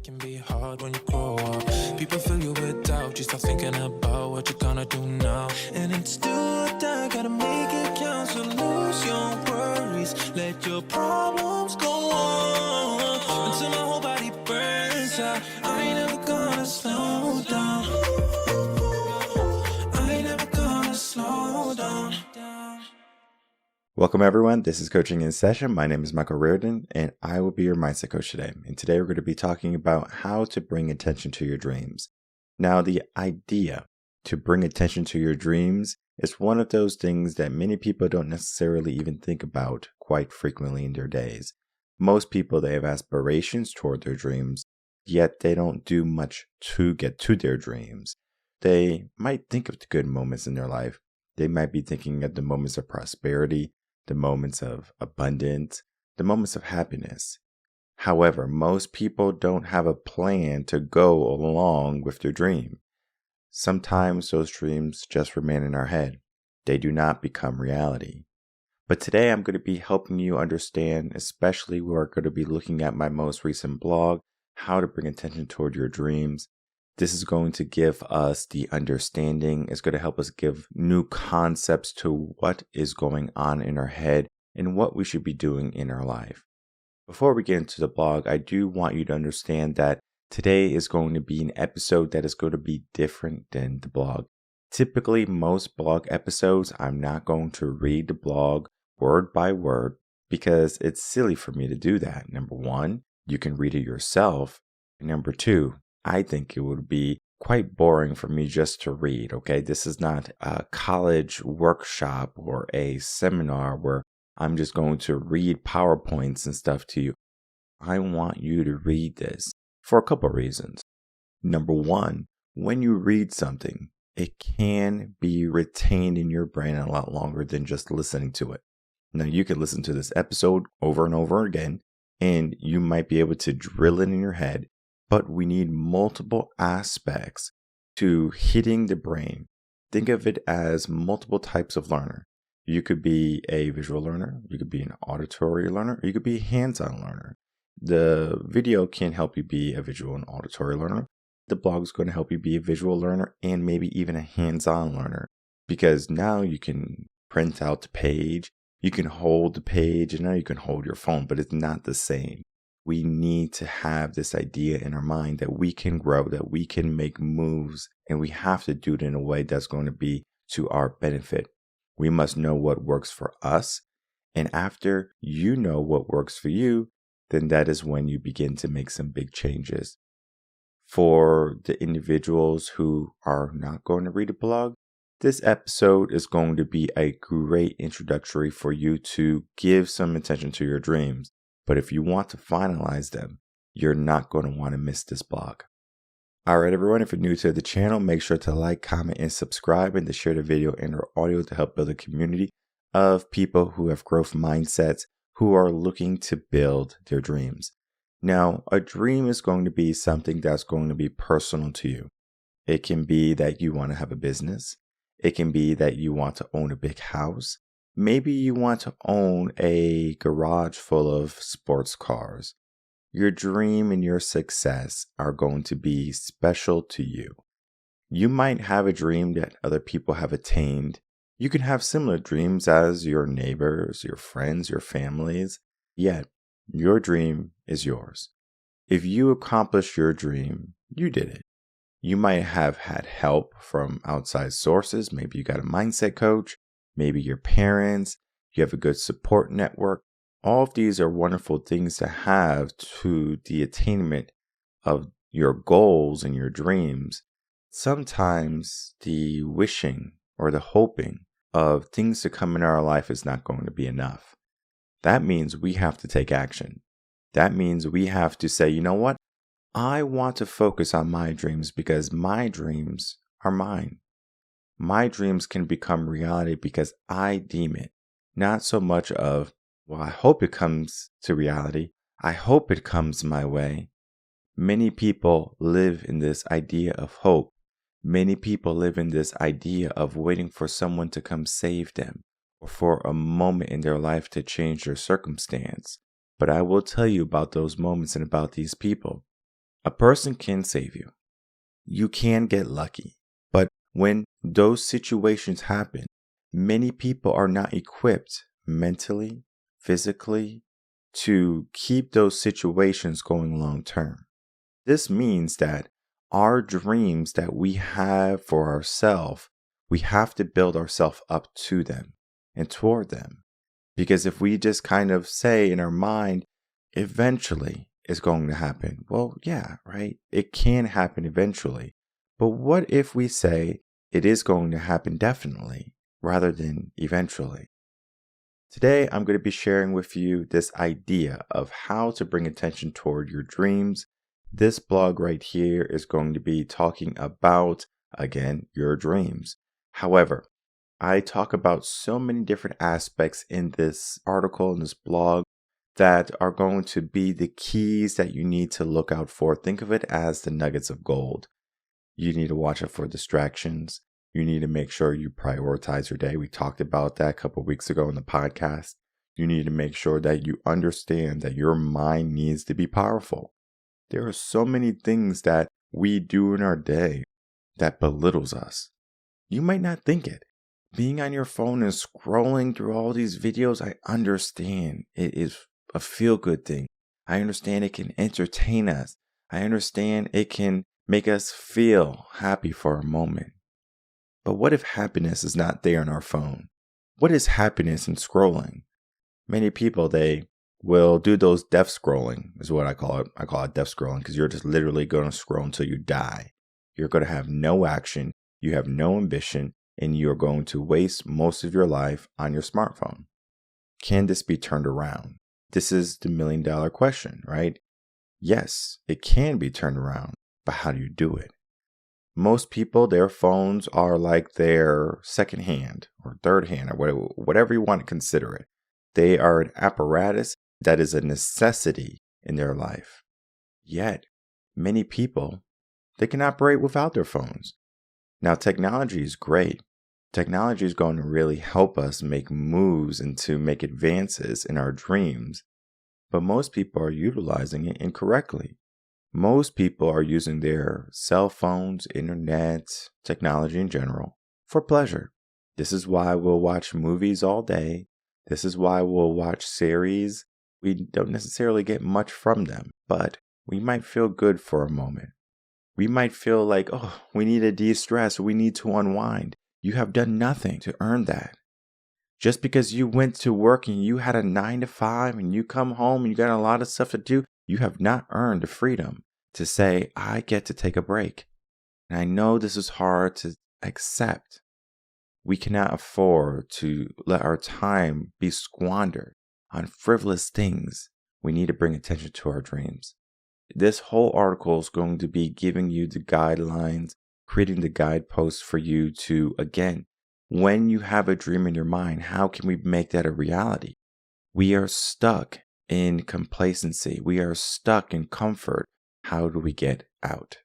Can be hard when you grow up. People fill you with doubt. You start thinking about what you're gonna do now. And it's do or die, gotta make it count. So lose your worries, let your problems go on until my whole body burns out. I ain't never gonna slow down. I ain't never gonna slow down. Welcome everyone, this is Coaching in Session. My name is Michael Reardon and I will be your mindset coach today. And today we're going to be talking about how to bring attention to your dreams. Now, the idea to bring attention to your dreams is one of those things that many people don't necessarily even think about quite frequently in their days. Most people, they have aspirations toward their dreams, yet they don't do much to get to their dreams. They might think of the good moments in their life. They might be thinking of the moments of prosperity, the moments of abundance, the moments of happiness. However, most people don't have a plan to go along with their dream. Sometimes those dreams just remain in our head. They do not become reality. But today I'm going to be helping you understand, especially we're going to be looking at my most recent blog, how to bring attention toward your dreams. This is going to give us the understanding. It's going to help us give new concepts to what is going on in our head and what we should be doing in our life. Before we get into the blog, I do want you to understand that today is going to be an episode that is going to be different than the blog. Typically, most blog episodes, I'm not going to read the blog word by word because it's silly for me to do that. Number one, you can read it yourself. And number two, I think it would be quite boring for me just to read, okay? This is not a college workshop or a seminar where I'm just going to read PowerPoints and stuff to you. I want you to read this for a couple of reasons. Number one, when you read something, it can be retained in your brain a lot longer than just listening to it. Now, you can listen to this episode over and over again, and you might be able to drill it in your head. But we need multiple aspects to hitting the brain. Think of it as multiple types of learner. You could be a visual learner, you could be an auditory learner, or you could be a hands-on learner. The video can help you be a visual and auditory learner. The blog is going to help you be a visual learner and maybe even a hands-on learner. Because now you can print out the page, you can hold the page, and now you can hold your phone, but it's not the same. We need to have this idea in our mind that we can grow, that we can make moves, and we have to do it in a way that's going to be to our benefit. We must know what works for us, and after you know what works for you, then that is when you begin to make some big changes. For the individuals who are not going to read a blog, this episode is going to be a great introductory for you to give some attention to your dreams. But if you want to finalize them, you're not going to want to miss this blog. All right, everyone, if you're new to the channel, make sure to like, comment, and subscribe, and to share the video and or audio to help build a community of people who have growth mindsets, who are looking to build their dreams. Now, a dream is going to be something that's going to be personal to you. It can be that you want to have a business. It can be that you want to own a big house. Maybe you want to own a garage full of sports cars. Your dream and your success are going to be special to you. You might have a dream that other people have attained. You can have similar dreams as your neighbors, your friends, your families, yet your dream is yours. If you accomplish your dream, you did it. You might have had help from outside sources. Maybe you got a mindset coach. Maybe your parents, you have a good support network. All of these are wonderful things to have to the attainment of your goals and your dreams. Sometimes the wishing or the hoping of things to come in our life is not going to be enough. That means we have to take action. That means we have to say, you know what? I want to focus on my dreams because my dreams are mine. My dreams can become reality because I deem it. Not so much of, well, I hope it comes to reality. I hope it comes my way. Many people live in this idea of hope. Many people live in this idea of waiting for someone to come save them or for a moment in their life to change their circumstance. But I will tell you about those moments and about these people. A person can save you. You can get lucky. But when those situations happen, many people are not equipped mentally, physically, to keep those situations going long term. This means that our dreams that we have for ourselves, we have to build ourselves up to them and toward them. Because if we just kind of say in our mind, eventually it's going to happen. Well, yeah, right? It can happen eventually. But what if we say it is going to happen definitely rather than eventually? Today, I'm going to be sharing with you this idea of how to bring attention toward your dreams. This blog right here is going to be talking about, again, your dreams. However, I talk about so many different aspects in this article, in this blog, that are going to be the keys that you need to look out for. Think of it as the nuggets of gold. You need to watch out for distractions. You need to make sure you prioritize your day. We talked about that a couple of weeks ago in the podcast. You need to make sure that you understand that your mind needs to be powerful. There are so many things that we do in our day that belittles us. You might not think it. Being on your phone and scrolling through all these videos, I understand it is a feel-good thing. I understand it can entertain us. I understand it can make us feel happy for a moment. But what if happiness is not there on our phone? What is happiness in scrolling? Many people, they will do those death scrolling, is what I call it. I call it death scrolling because you're just literally going to scroll until you die. You're going to have no action. You have no ambition, and you're going to waste most of your life on your smartphone. Can this be turned around? This is the million-dollar question, right? Yes, it can be turned around, but how do you do it? Most people, their phones are like their second hand or third hand or whatever you want to consider it. They are an apparatus that is a necessity in their life. Yet, many people, they can operate without their phones. Now, technology is great. Technology is going to really help us make moves and to make advances in our dreams. But most people are utilizing it incorrectly. Most people are using their cell phones, internet, technology in general for pleasure. This is why we'll watch movies all day. This is why we'll watch series. We don't necessarily get much from them, but we might feel good for a moment. We might feel like, oh, we need to de-stress. We need to unwind. You have done nothing to earn that. Just because you went to work and you had a 9 to 5 and you come home and you got a lot of stuff to do, you have not earned the freedom to say, I get to take a break. And I know this is hard to accept. We cannot afford to let our time be squandered on frivolous things. We need to bring attention to our dreams. This whole article is going to be giving you the guidelines, creating the guideposts for you to, again, when you have a dream in your mind, how can we make that a reality? We are stuck in complacency. We are stuck in comfort. How do we get out?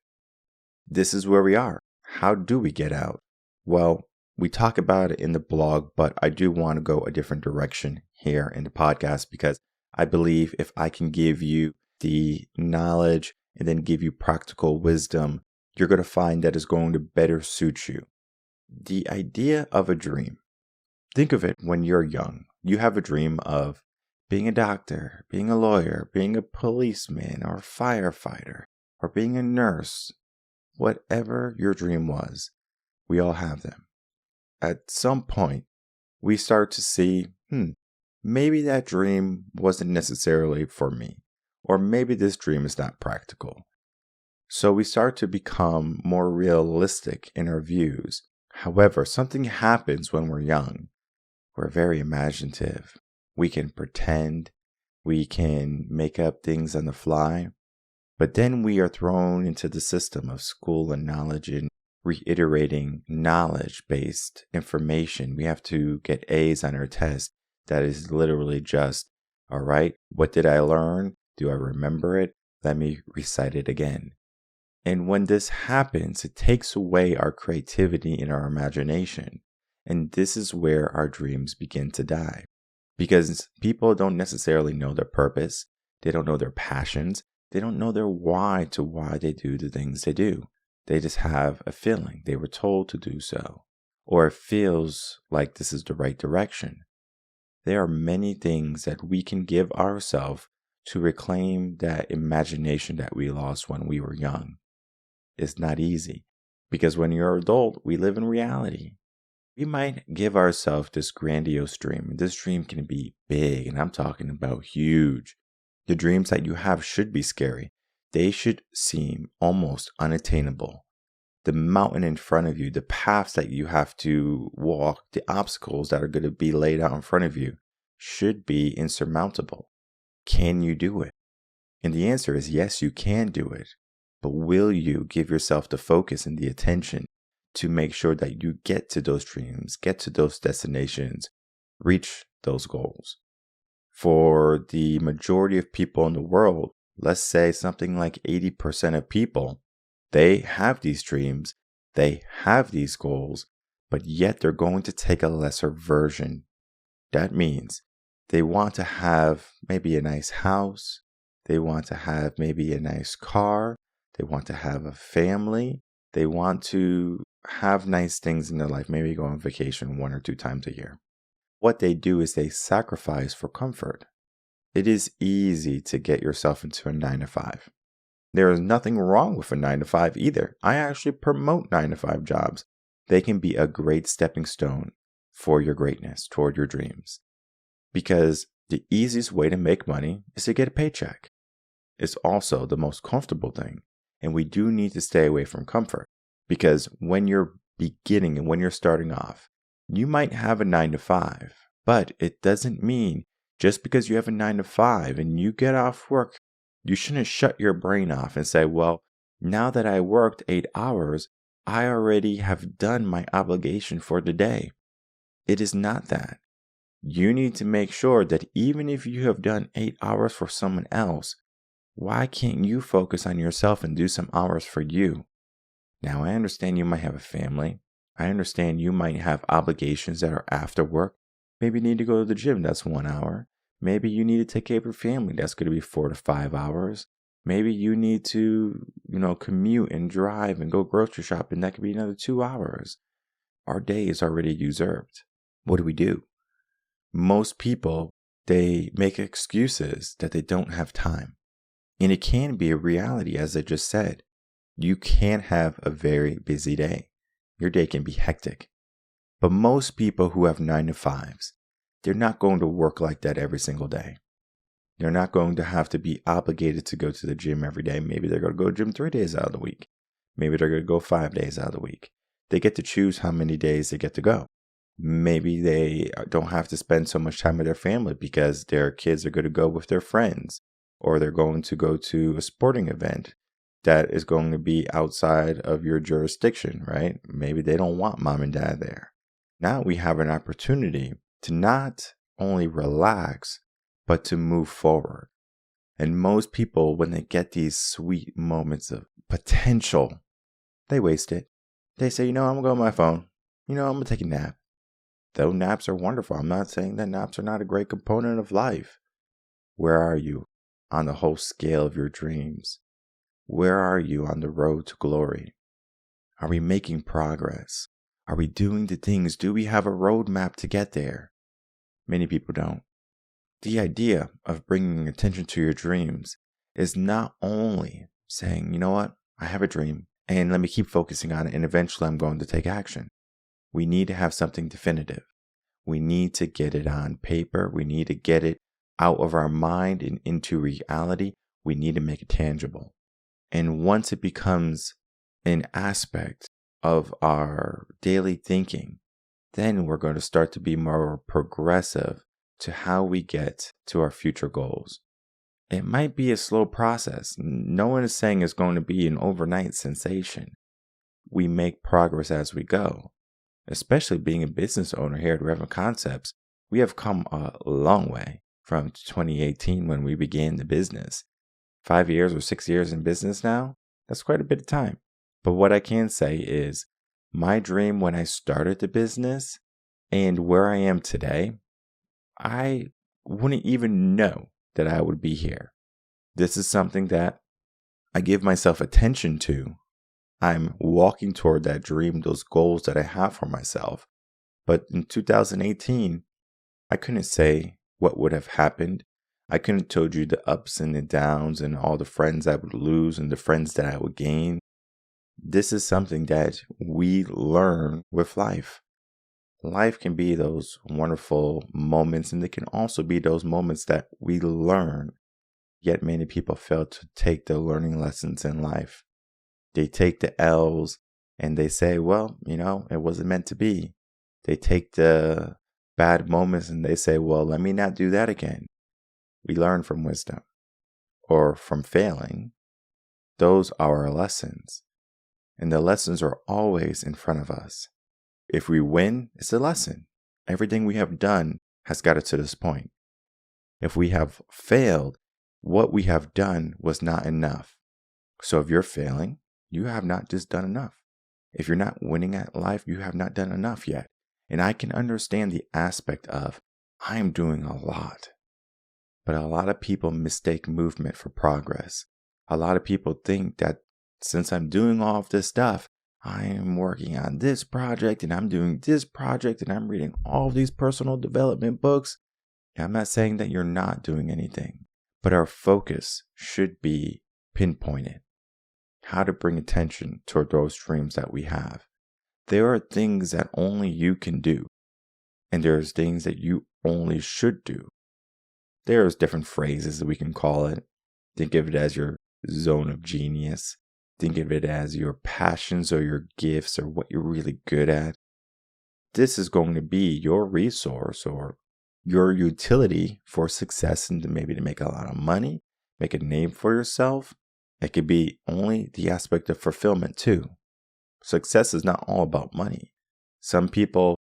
This is where we are. How do we get out? Well, we talk about it in the blog, but I do want to go a different direction here in the podcast because I believe if I can give you the knowledge and then give you practical wisdom, you're going to find that is going to better suit you. The idea of a dream. Think of it when you're young. You have a dream of being a doctor, being a lawyer, being a policeman or a firefighter, or being a nurse. Whatever your dream was, we all have them. At some point, we start to see, maybe that dream wasn't necessarily for me, or maybe this dream is not practical. So we start to become more realistic in our views. However, something happens when we're young. We're very imaginative. We can pretend. We can make up things on the fly. But then we are thrown into the system of school and knowledge and reiterating knowledge-based information. We have to get A's on our test. That is literally just, all right, what did I learn? Do I remember it? Let me recite it again. And when this happens, it takes away our creativity and our imagination. And this is where our dreams begin to die. Because people don't necessarily know their purpose. They don't know their passions. They don't know their why to why they do the things they do. They just have a feeling. They were told to do so, or it feels like this is the right direction. There are many things that we can give ourselves to reclaim that imagination that we lost when we were young. It's not easy because when you're an adult, we live in reality. We might give ourselves this grandiose dream, and this dream can be big, and I'm talking about huge. The dreams that you have should be scary. They should seem almost unattainable. The mountain in front of you, the paths that you have to walk, the obstacles that are going to be laid out in front of you should be insurmountable. Can you do it? And the answer is yes, you can do it. But will you give yourself the focus and the attention to make sure that you get to those dreams, get to those destinations, reach those goals? For the majority of people in the world, let's say something like 80% of people, they have these dreams, they have these goals, but yet they're going to take a lesser version. That means they want to have maybe a nice house, they want to have maybe a nice car, they want to have a family, they want to have nice things in their life, maybe go on vacation 1 or 2 times a year. What they do is they sacrifice for comfort. It is easy to get yourself into a 9-to-5. There is nothing wrong with a 9-to-5 either. I actually promote 9-to-5 jobs. They can be a great stepping stone for your greatness, toward your dreams. Because the easiest way to make money is to get a paycheck. It's also the most comfortable thing. And we do need to stay away from comfort. Because when you're beginning and when you're starting off, you might have a 9-to-5, but it doesn't mean just because you have a 9-to-5 and you get off work, you shouldn't shut your brain off and say, well, now that I worked 8 hours, I already have done my obligation for the day. It is not that. You need to make sure that even if you have done 8 hours for someone else, why can't you focus on yourself and do some hours for you? Now, I understand you might have a family. I understand you might have obligations that are after work. Maybe you need to go to the gym, that's 1 hour. Maybe you need to take care of your family, that's going to be 4 to 5 hours. Maybe you need to, commute and drive and go grocery shopping, that could be another 2 hours. Our day is already usurped. What do? Most people, they make excuses that they don't have time. And it can be a reality, as I just said. You can have a very busy day. Your day can be hectic. But most people who have 9-to-5s, they're not going to work like that every single day. They're not going to have to be obligated to go to the gym every day. Maybe they're going to go to the gym 3 days out of the week. Maybe they're going to go 5 days out of the week. They get to choose how many days they get to go. Maybe they don't have to spend so much time with their family because their kids are going to go with their friends, or they're going to go to a sporting event that is going to be outside of your jurisdiction, right? Maybe they don't want mom and dad there. Now we have an opportunity to not only relax, but to move forward. And most people, when they get these sweet moments of potential, they waste it. They say, I'm going to go on my phone. I'm going to take a nap. Though naps are wonderful. I'm not saying that naps are not a great component of life. Where are you on the whole scale of your dreams? Where are you on the road to glory? Are we making progress? Are we doing the things? Do we have a roadmap to get there? Many people don't. The idea of bringing attention to your dreams is not only saying, you know what, I have a dream and let me keep focusing on it and eventually I'm going to take action. We need to have something definitive. We need to get it on paper. We need to get it out of our mind and into reality. We need to make it tangible. And once it becomes an aspect of our daily thinking, then we're going to start to be more progressive to how we get to our future goals. It might be a slow process. No one is saying it's going to be an overnight sensation. We make progress as we go. Especially being a business owner here at Reverend Concepts, we have come a long way from 2018 when we began the business. 5 years or 6 years in business now, that's quite a bit of time. But what I can say is my dream when I started the business and where I am today, I wouldn't even know that I would be here. This is something that I give myself attention to. I'm walking toward that dream, those goals that I have for myself. But in 2018, I couldn't say what would have happened. I couldn't have told you the ups and the downs and all the friends I would lose and the friends that I would gain. This is something that we learn with life. Life can be those wonderful moments, and it can also be those moments that we learn. Yet many people fail to take the learning lessons in life. They take the L's and they say, well, it wasn't meant to be. They take the bad moments and they say, well, let me not do that again. We learn from wisdom or from failing. Those are our lessons. And the lessons are always in front of us. If we win, it's a lesson. Everything we have done has got us to this point. If we have failed, what we have done was not enough. So if you're failing, you have not just done enough. If you're not winning at life, you have not done enough yet. And I can understand the aspect of, I'm doing a lot. But a lot of people mistake movement for progress. A lot of people think that since I'm doing all of this stuff, I am working on this project and I'm doing this project and I'm reading all of these personal development books. I'm not saying that you're not doing anything. But our focus should be pinpointed. How to bring attention toward those dreams that we have. There are things that only you can do. And there's things that you only should do. There's different phrases that we can call it. Think of it as your zone of genius. Think of it as your passions or your gifts or what you're really good at. This is going to be your resource or your utility for success and maybe to make a lot of money, make a name for yourself. It could be only the aspect of fulfillment too. Success is not all about money. Some people,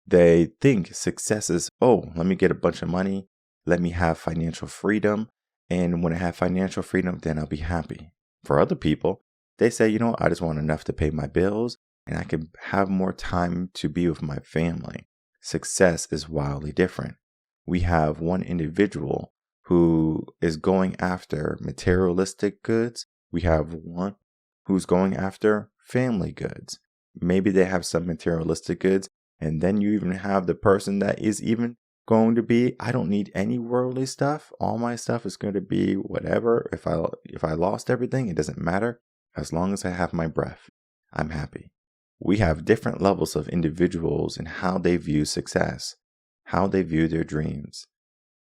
they think success is, let me get a bunch of money, let me have financial freedom, and when I have financial freedom, then I'll be happy. For other people, they say, I just want enough to pay my bills and I can have more time to be with my family. Success is wildly different. We have one individual who is going after materialistic goods. We have one who's going after family goods. Maybe they have some materialistic goods. And then you even have the person that is even going to be, I don't need any worldly stuff. All my stuff is going to be whatever. If I lost everything, it doesn't matter. As long as I have my breath, I'm happy. We have different levels of individuals and how they view success, how they view their dreams.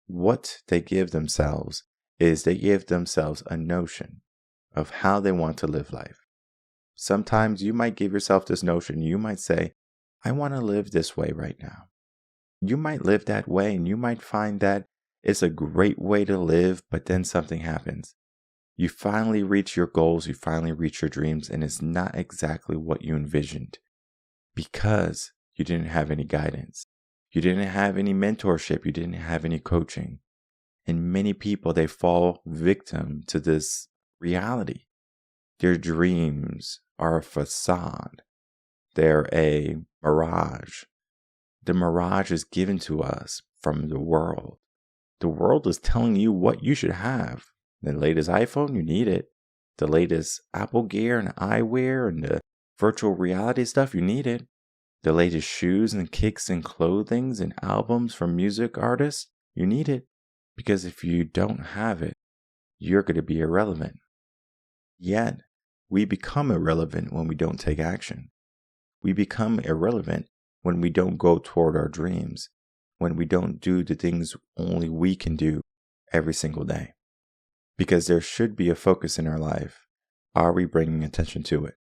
What they give themselves is they give themselves a notion of how they want to live life. Sometimes you might give yourself this notion. You might say, I want to live this way right now. You might live that way and you might find that it's a great way to live, but then something happens. You finally reach your goals, you finally reach your dreams, and it's not exactly what you envisioned because you didn't have any guidance. You didn't have any mentorship. You didn't have any coaching. And many people, they fall victim to this reality. Their dreams are a facade. They're a mirage. The mirage is given to us from the world. The world is telling you what you should have. The latest iPhone, you need it. The latest Apple gear and eyewear and the virtual reality stuff, you need it. The latest shoes and kicks and clothings and albums from music artists, you need it. Because if you don't have it, you're going to be irrelevant. Yet, we become irrelevant when we don't take action. We become irrelevant when we don't go toward our dreams, when we don't do the things only we can do every single day. Because there should be a focus in our life. Are we bringing attention to it?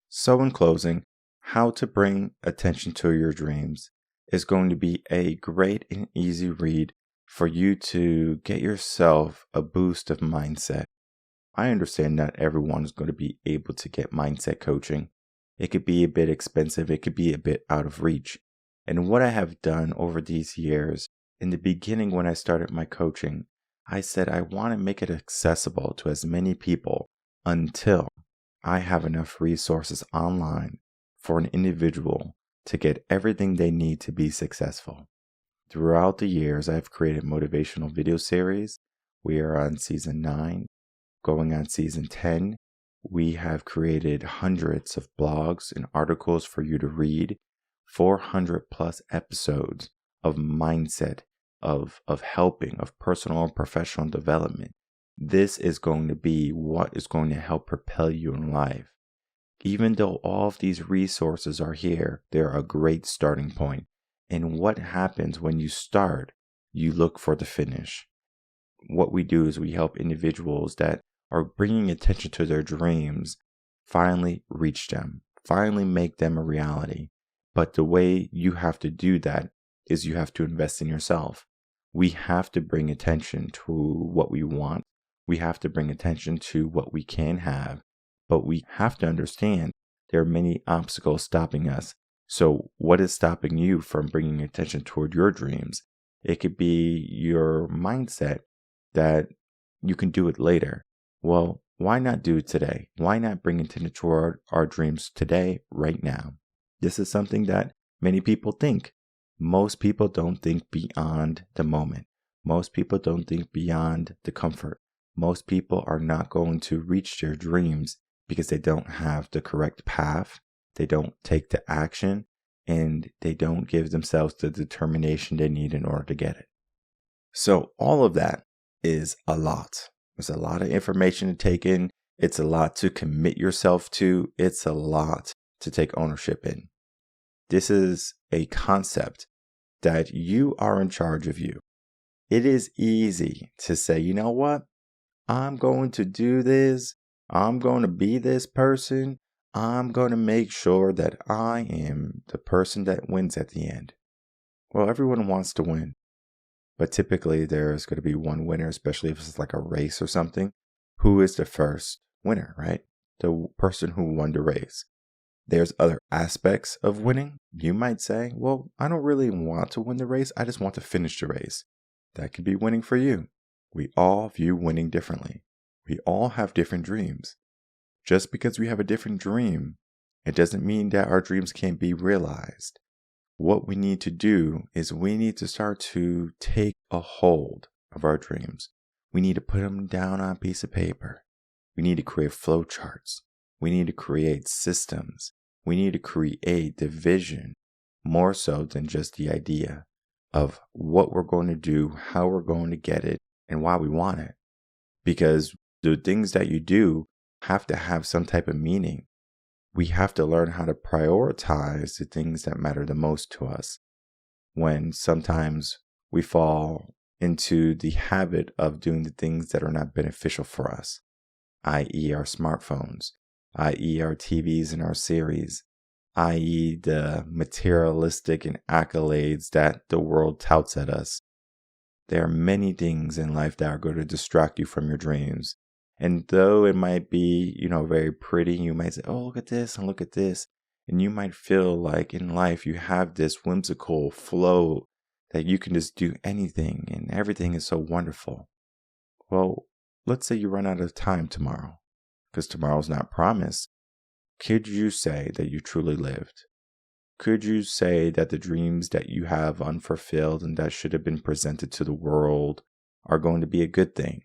So in closing, how to bring attention to your dreams is going to be a great and easy read for you to get yourself a boost of mindset. I understand not everyone is going to be able to get mindset coaching. It could be a bit expensive. It could be a bit out of reach. And what I have done over these years, in the beginning when I started my coaching, I said I want to make it accessible to as many people until I have enough resources online for an individual to get everything they need to be successful. Throughout the years, I've created motivational video series We are on season 9, going on season 10. We have created hundreds of blogs and articles for you to read, 400 plus episodes of mindset, of helping, of personal and professional development. This is going to be what is going to help propel you in life. Even though all of these resources are here, they're a great starting point. And what happens when you start? You look for the finish. What we do is we help individuals that are bringing attention to their dreams finally reach them, finally make them a reality. But the way you have to do that is you have to invest in yourself. We have to bring attention to what we want. We have to bring attention to what we can have. But we have to understand there are many obstacles stopping us. So what is stopping you from bringing attention toward your dreams? It could be your mindset that you can do it later. Well, why not do it today? Why not bring attention toward our dreams today, right now? This is something that many people think. Most people don't think beyond the moment. Most people don't think beyond the comfort. Most people are not going to reach their dreams because they don't have the correct path. They don't take the action, and they don't give themselves the determination they need in order to get it. So all of that is a lot. It's a lot of information to take in. It's a lot to commit yourself to. It's a lot to take ownership in. This is a concept that you are in charge of you. It is easy to say, you know what? I'm going to do this. I'm going to be this person. I'm going to make sure that I am the person that wins at the end. Well, everyone wants to win. But typically there's going to be one winner, especially if it's like a race or something. Who is the first winner, right? The person who won the race. There's other aspects of winning. You might say, well, I don't really want to win the race. I just want to finish the race. That could be winning for you. We all view winning differently. We all have different dreams. Just because we have a different dream, it doesn't mean that our dreams can't be realized. What we need to do is we need to start to take a hold of our dreams. We need to put them down on a piece of paper. We need to create flow charts. We need to create systems. We need to create the vision more so than just the idea of what we're going to do, how we're going to get it, and why we want it. Because the things that you do have to have some type of meaning. We have to learn how to prioritize the things that matter the most to us. When sometimes we fall into the habit of doing the things that are not beneficial for us, i.e. our smartphones, i.e. our TVs and our series, i.e. the materialistic and accolades that the world touts at us. There are many things in life that are going to distract you from your dreams. And though it might be, very pretty, you might say, oh, look at this and look at this. And you might feel like in life you have this whimsical flow that you can just do anything and everything is so wonderful. Well, let's say you run out of time tomorrow, because tomorrow's not promised. Could you say that you truly lived? Could you say that the dreams that you have unfulfilled and that should have been presented to the world are going to be a good thing?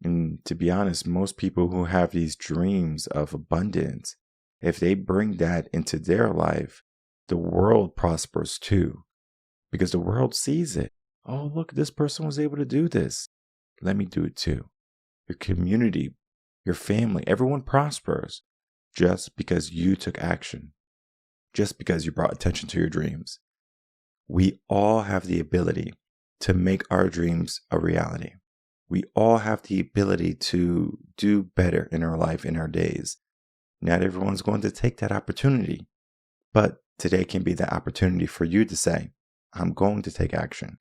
And to be honest, most people who have these dreams of abundance, if they bring that into their life, the world prospers too. Because the world sees it. Oh, look, this person was able to do this. Let me do it too. Your community, your family, everyone prospers just because you took action. Just because you brought attention to your dreams. We all have the ability to make our dreams a reality. We all have the ability to do better in our life, in our days. Not everyone's going to take that opportunity, but today can be the opportunity for you to say, I'm going to take action.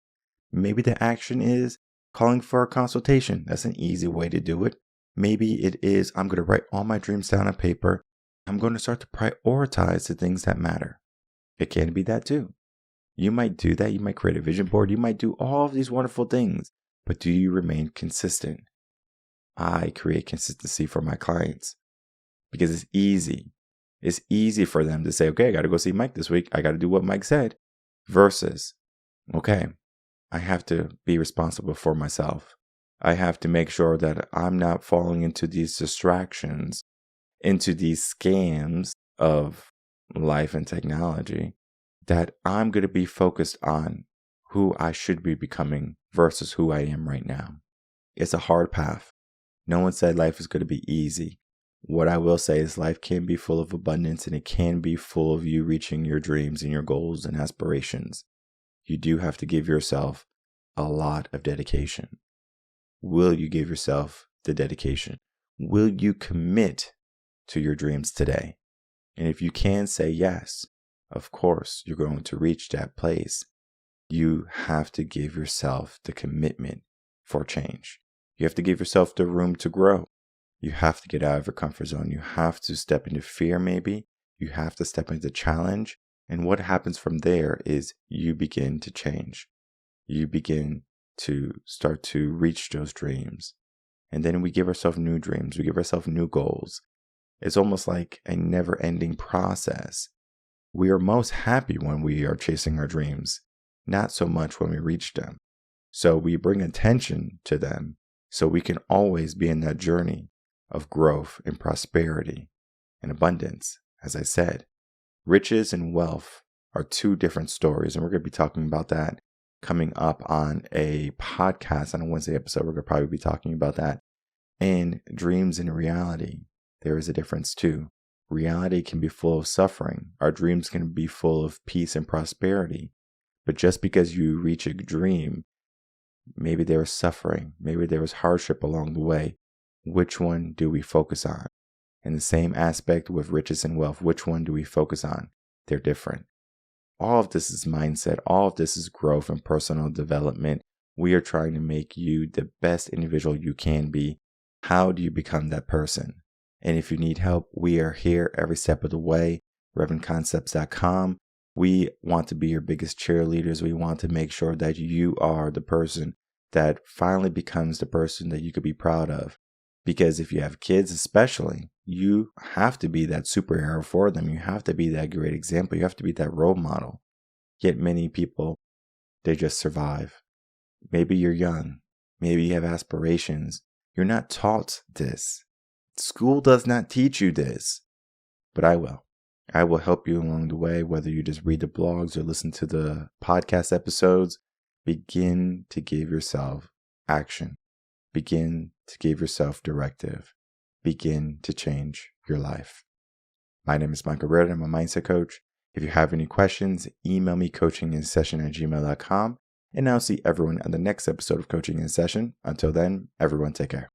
Maybe the action is calling for a consultation. That's an easy way to do it. Maybe it is, I'm going to write all my dreams down on paper. I'm going to start to prioritize the things that matter. It can be that too. You might do that. You might create a vision board. You might do all of these wonderful things. But do you remain consistent? I create consistency for my clients because it's easy. It's easy for them to say, okay, I got to go see Mike this week. I got to do what Mike said. Versus, okay, I have to be responsible for myself. I have to make sure that I'm not falling into these distractions, into these scams of life and technology, that I'm going to be focused on who I should be becoming versus who I am right now. It's a hard path. No one said life is going to be easy. What I will say is life can be full of abundance, and it can be full of you reaching your dreams and your goals and aspirations. You do have to give yourself a lot of dedication. Will you give yourself the dedication? Will you commit to your dreams today? And if you can say yes, of course, you're going to reach that place. You have to give yourself the commitment for change. You have to give yourself the room to grow. You have to get out of your comfort zone. You have to step into fear, maybe. You have to step into challenge. And what happens from there is you begin to change. You begin to start to reach those dreams. And then we give ourselves new dreams. We give ourselves new goals. It's almost like a never-ending process. We are most happy when we are chasing our dreams, not so much when we reach them. So we bring attention to them so we can always be in that journey of growth and prosperity and abundance. As I said, riches and wealth are two different stories, and we're going to be talking about that coming up on a podcast on a Wednesday episode. We're going to probably be talking about that. And dreams and reality, there is a difference too. Reality can be full of suffering. Our dreams can be full of peace and prosperity. But just because you reach a dream, maybe there was suffering, maybe there was hardship along the way. Which one do we focus on? In the same aspect with riches and wealth, which one do we focus on? They're different. All of this is mindset. All of this is growth and personal development. We are trying to make you the best individual you can be. How do you become that person? And if you need help, we are here every step of the way. ReverendConcepts.com. We want to be your biggest cheerleaders. We want to make sure that you are the person that finally becomes the person that you could be proud of. Because if you have kids especially, you have to be that superhero for them. You have to be that great example. You have to be that role model. Yet many people, they just survive. Maybe you're young. Maybe you have aspirations. You're not taught this. School does not teach you this. But I will. I will help you along the way, whether you just read the blogs or listen to the podcast episodes. Begin to give yourself action. Begin to give yourself directive. Begin to change your life. My name is Michael Reardon. I'm a mindset coach. If you have any questions, email me coachinginsession@gmail.com. And I'll see everyone on the next episode of Coaching in Session. Until then, everyone take care.